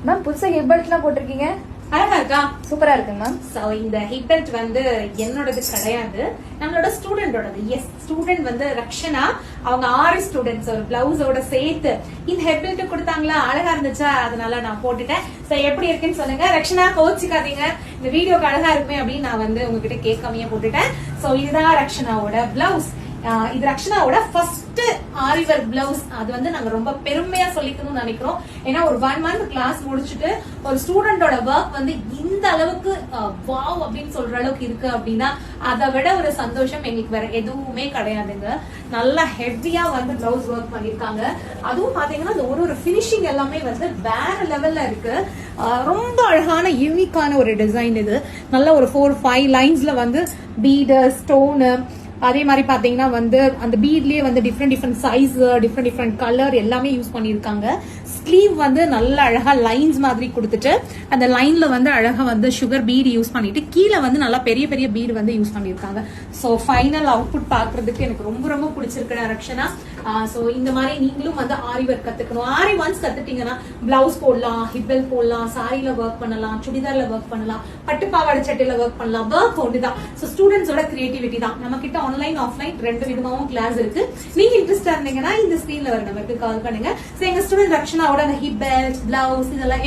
Ma'am புதுசா hip பெல்ட்லாம் போட்டிருக்கீங்க, அழகா இருக்கா? சூப்பரா இருக்குங்க மேம். சோ இந்த ஹிப் பெல்ட் வந்து என்னோடது கிடையாது, நம்மளோட ஸ்டூடெண்டோடது. எஸ், ஸ்டூடெண்ட் வந்து ரக்ஷனா, அவங்க 6 ஸ்டூடெண்ட்ஸ் ஒரு பிளவுஸோட சேர்த்து இந்த ஹிப் பெல்ட் கொடுத்தாங்களா, அழகா இருந்துச்சா, அதனால நான் போட்டுட்டேன். சோ எப்படி இருக்குன்னு சொல்லுங்க. ரக்ஷனா கோச்சிக்காதீங்க, இந்த வீடியோக்கு அழகா இருக்குமே அப்படின்னு நான் வந்து உங்ககிட்ட கேட்காமையே போட்டுட்டேன். சோ இதுதான் ரக்ஷனாவோட பிளவுஸ். இது ரக்ஷனாவோட ஃபர்ஸ்ட் ஆரி ஒர்க் பிளவுஸ். அது வந்து நாங்க ரொம்ப பெருமையா சொல்லிக்கணும்னு நினைக்கிறோம். ஏன்னா ஒரு 1 month கிளாஸ் முடிச்சுட்டு ஒரு ஸ்டூடெண்டோட ஒர்க் வந்து இந்த அளவுக்கு வாவ் அப்படின்னு சொல்ற அளவுக்கு இருக்கு அப்படின்னா அதை விட ஒரு சந்தோஷம் எங்களுக்கு வேற எதுவுமே கிடையாதுங்க. நல்லா ஹெவியா வந்து பிளவுஸ் ஒர்க் பண்ணிருக்காங்க. அதுவும் பாத்தீங்கன்னா இந்த ஒரு பினிஷிங் எல்லாமே வந்து வேற லெவல்ல இருக்கு. ரொம்ப அழகான யூனிக்கான ஒரு டிசைன் இது. நல்ல ஒரு 4-5 லைன்ஸ்ல வந்து பீடு, ஸ்டோனு, அதே மாதிரி பாத்தீங்கன்னா வந்து அந்த பீட்லயே வந்து டிஃப்ரெண்ட் சைஸ், டிஃப்ரெண்ட் கலர் எல்லாமே யூஸ் பண்ணிருக்காங்க. ஸ்லீவ் வந்து நல்ல அழகா லைன்ஸ் மாதிரி கொடுத்துட்டு அந்த லைன்ல வந்து அழகா வந்து சுகர் பீடு யூஸ் பண்ணிட்டு கீழே வந்து நல்லா பெரிய பீடு வந்து யூஸ் பண்ணிருக்காங்க. சோ ஃபைனல் அவுட்புட் பாக்குறதுக்கு எனக்கு ரொம்ப ரொம்ப பிடிச்சிருக்கு ரக்ஷனா. சோ இந்த மாதிரி நீங்களும் வந்து ஆரி ஒர்க் கத்துக்கணும். ஆரி ஒன்ஸ் கத்துட்டீங்கன்னா பிளவுஸ் போடலாம், ஹிப் பெல்ட் போடலாம், சாரில ஒர்க் பண்ணலாம், சுடிதார்ல ஒர்க் பண்ணலாம், பட்டு பாவாடை சட்டையில ஒர்க் பண்ணலாம். ஒர்க் ஒன்றுதான். சோ ஸ்டூடெண்ட்ஸோட கிரியேட்டிவிட்டி தான். நம்ம கிட்ட ஆன்லைன் ஆஃப்லைன் 2 விதமாவும் கிளாஸ் இருக்கு. நீங்க இன்ட்ரெஸ்டா இருந்தீங்கன்னா இந்த ஸ்கிரீன்ல வர நம்பருக்கு கால் பண்ணுங்க. எங்க ஸ்டூடெண்ட் ரக்ஷனாவோட ஹிப் பெல்ட், பிளவுஸ் இதெல்லாம்